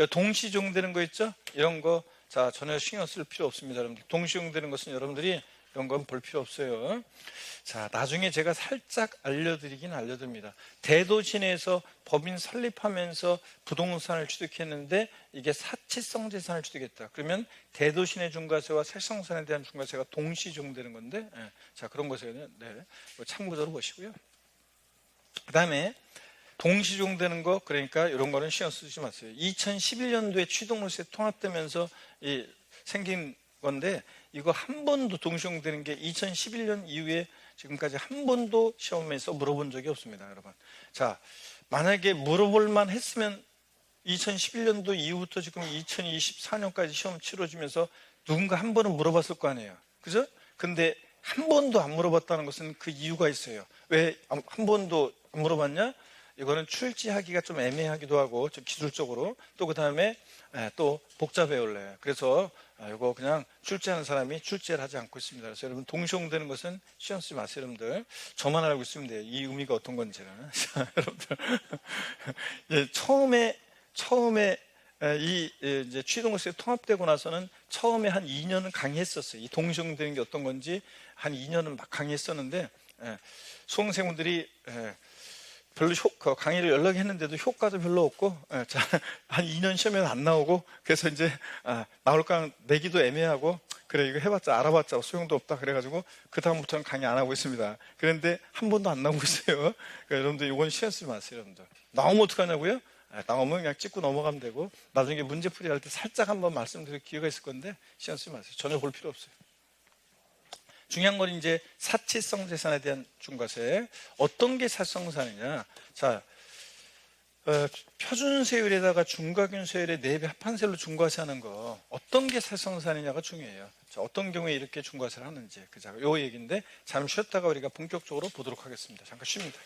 동시종되는 거 있죠? 이런 거 자, 전혀 신경 쓸 필요 없습니다. 여러분들. 동시용되는 것은 여러분들이 이런 건 볼 필요 없어요. 자, 나중에 제가 살짝 알려드리긴 알려드립니다. 대도시 내에서 법인 설립하면서 부동산을 취득했는데 이게 사치성 재산을 취득했다. 그러면 대도시 내 중과세와 세성산에 대한 중과세가 동시 적용되는 건데, 자, 그런 것에는 참고적으로 보시고요. 그 다음에 동시 적용되는 거, 그러니까 이런 거는 신경 쓰지 마세요. 2011년도에 취득세 통합되면서 생긴 건데, 이거 한 번도 동시 적용되는 게 2011년 이후에 지금까지 한 번도 시험에서 물어본 적이 없습니다, 여러분. 자, 만약에 물어볼만 했으면 2011년도 이후부터 지금 2024년까지 시험 치러지면서 누군가 한 번은 물어봤을 거 아니에요. 그죠? 근데 한 번도 안 물어봤다는 것은 그 이유가 있어요. 왜 한 번도 안 물어봤냐? 이거는 출제하기가 좀 애매하기도 하고, 좀 기술적으로. 또 그 다음에 또 복잡해요, 원래. 그래서 이거 그냥 출제하는 사람이 출제를 하지 않고 있습니다. 그래서 여러분, 동시용되는 것은 신경 쓰지 마세요, 여러분들. 저만 알고 있으면 돼요. 이 의미가 어떤 건지는. 자, 여러분들. 예, 처음에 이제 취득세 통합되고 나서는 처음에 한 2년은 강의했었어요. 이 동시용되는 게 어떤 건지 한 2년은 막 강의했었는데, 수험생분들이 별로 강의를 여러 개 했는데도 효과도 별로 없고, 자, 한 2년 시험에는 안 나오고, 그래서 이제 나올까 내기도 애매하고, 그래 이거 해봤자 알아봤자 소용도 없다 그래가지고 그 다음부터는 강의 안 하고 있습니다. 그런데 한 번도 안 나오고 있어요. 그러니까 여러분들 이건 신경 쓰지 마세요, 여러분들. 나오면 어떡하냐고요? 나오면 그냥 찍고 넘어가면 되고, 나중에 문제풀이 할 때 살짝 한번 말씀드릴 기회가 있을 건데 신경 쓰지 마세요. 전혀 볼 필요 없어요. 중요한 건 이제 사치성 재산에 대한 중과세. 어떤 게 사치성자산이냐? 자, 표준세율에다가 중과균세율의 4배 합한세율로 중과세하는 거, 어떤 게 사치성자산이냐가 중요해요. 자, 어떤 경우에 이렇게 중과세를 하는지, 요 얘기인데 잠시 쉬었다가 우리가 본격적으로 보도록 하겠습니다. 잠깐 쉽니다.